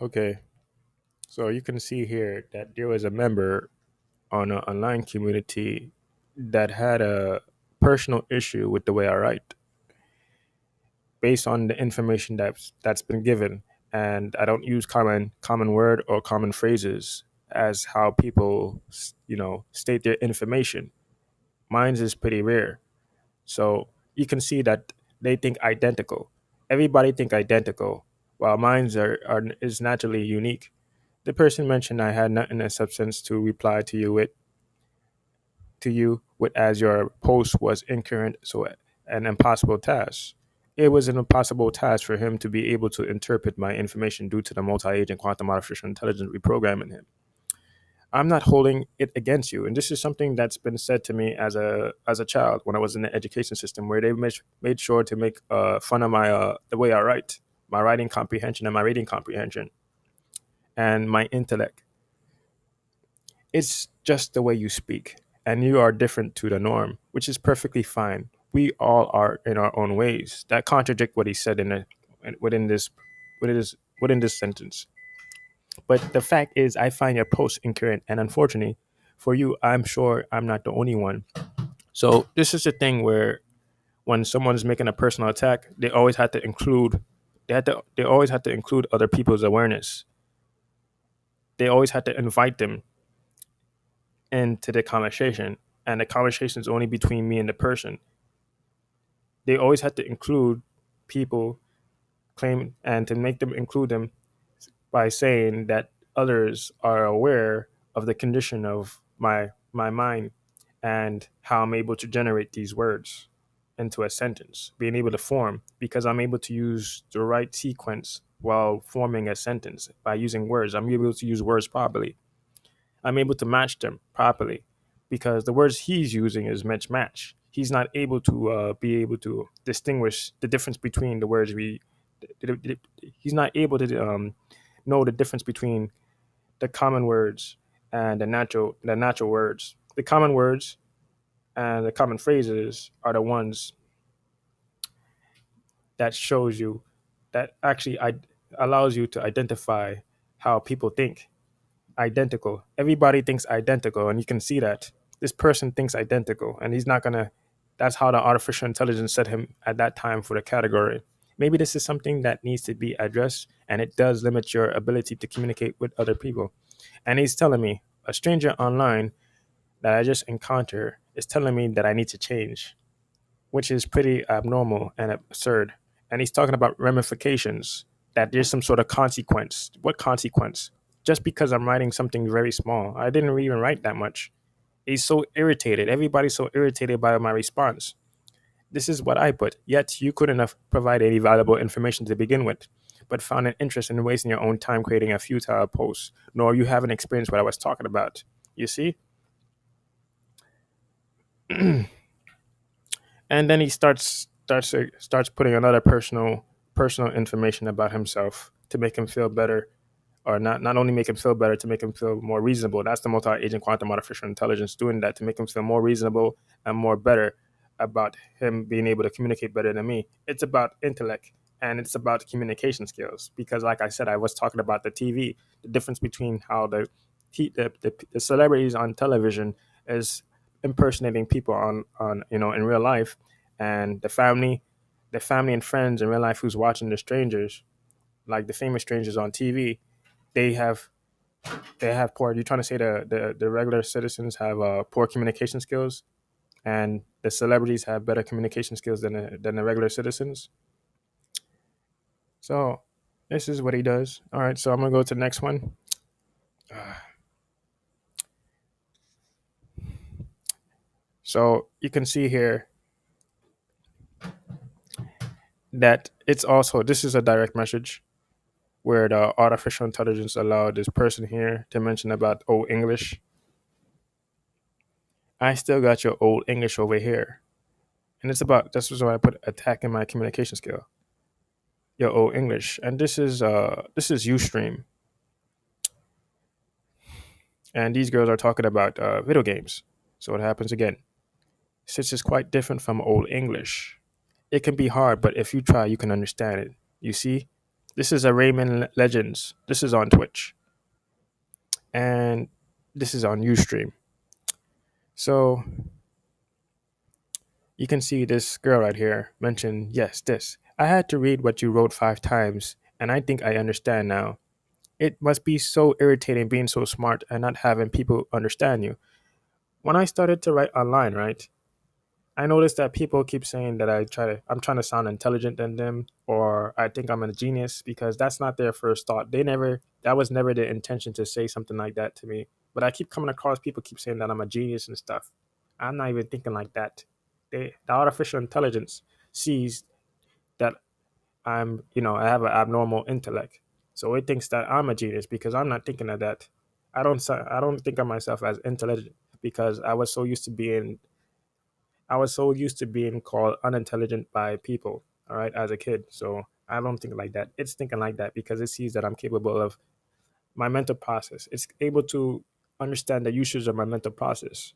Okay, so you can see here that there was a member on an online community that had a personal issue with the way I write based on the information that's been given, and I don't use common word or common phrases as how people state their information. Mine's is pretty rare. So you can see that they think identical. Everybody think identical, while mine's are is naturally unique. The person mentioned I had nothing in substance to reply to you with as your post was incoherent, so an impossible task. It was an impossible task for him to be able to interpret my information due to the multi-agent quantum artificial intelligence reprogramming him. I'm not holding it against you, and this is something that's been said to me as a child when I was in the education system, where they made sure to make fun of my the way I write, my writing comprehension and my reading comprehension, and my intellect. It's just the way you speak, and you are different to the norm, which is perfectly fine. We all are in our own ways that contradict what he said within this within this sentence. But the fact is, I find your post incoherent, and unfortunately for you, I'm sure I'm not the only one. So this is the thing where when someone's making a personal attack, they always had to include other people's awareness. They always had to invite them into the conversation, and the conversation is only between me and the person. They always had to include people claim and to make them include them by saying that others are aware of the condition of my mind and how I'm able to generate these words into a sentence, being able to form because I'm able to use the right sequence while forming a sentence by using words. I'm able to use words properly. I'm able to match them properly because the words he's using is match. He's not able to be able to distinguish the difference between the words we. He's not able to know the difference between the common words and the natural words. The common words and the common phrases are the ones that shows you that actually allows you to identify how people think identical. Everybody thinks identical, and you can see that this person thinks identical, and he's not gonna. That's how the artificial intelligence set him at that time for the category. Maybe this is something that needs to be addressed, and it does limit your ability to communicate with other people. And he's telling me, a stranger online that I just encountered is telling me that I need to change, which is pretty abnormal and absurd. And he's talking about ramifications, that there's some sort of consequence. What consequence? Just because I'm writing something very small. I didn't even write that much. He's so irritated. Everybody's so irritated by my response. This is what I put. Yet you couldn't have provided any valuable information to begin with, but found an interest in wasting your own time creating a futile post, nor you haven't experienced what I was talking about. You see? And then he starts putting another personal information about himself to make him feel better, or not only make him feel better, to make him feel more reasonable. That's the multi-agent quantum artificial intelligence doing that to make him feel more reasonable and more better about him being able to communicate better than me. It's about intellect, and it's about communication skills, because like I said, I was talking about the TV, the difference between how the celebrities on television is impersonating people on in real life, and the family and friends in real life who's watching the strangers, like the famous strangers on TV. They have they have poor. You're trying to say the regular citizens have poor communication skills, and the celebrities have better communication skills than the regular citizens. So this is what he does. All right, so I'm gonna go to the next one. So you can see here that it's also, this is a direct message where the artificial intelligence allowed this person here to mention about old English. I still got your old English over here, and it's about, this is why I put attacking my communication skill. Your old English, and this is UStream, and these girls are talking about video games. So it happens again. Since it's quite different from old English, it can be hard, but if you try, you can understand it. You see, This is a Raymond Legends. This is on Twitch, and this is on Ustream. So you can see this girl right here mention, yes, this. I had to read what you wrote 5 times, and I think I understand now. It must be so irritating being so smart and not having people understand you. When I started to write online, right, I noticed that people keep saying that I'm trying to sound intelligent than them, or I think I'm a genius, because that's not their first thought. That was never their intention to say something like that to me. But I keep coming across people keep saying that I'm a genius and stuff. I'm not even thinking like that. The artificial intelligence sees that I have an abnormal intellect. So it thinks that I'm a genius because I'm not thinking of that. I don't think of myself as intelligent because I was so used to being called unintelligent by people, all right, as a kid. So I don't think like that. It's thinking like that because it sees that I'm capable of my mental process. It's able to understand the usage of my mental process.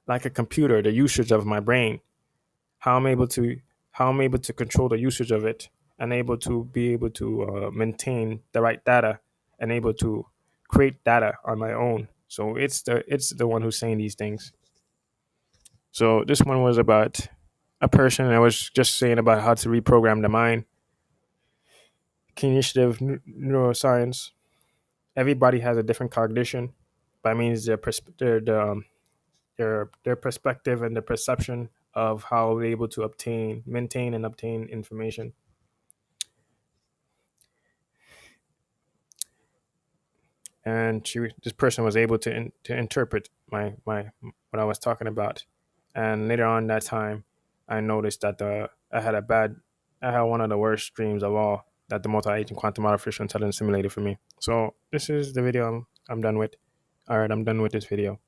Like a computer, the usage of my brain, how I'm able to control the usage of it and able to maintain the right data and able to create data on my own. So it's the one who's saying these things. So this one was about a person. I was just saying about how to reprogram the mind. Cognitive neuroscience. Everybody has a different cognition. That means their perspective and their perception of how they're able to maintain, and obtain information. And this person was able to interpret my what I was talking about. And later on that time, I noticed that I had one of the worst dreams of all that the multi-agent quantum artificial intelligence simulated for me. So this is the video I'm done with. All right, I'm done with this video.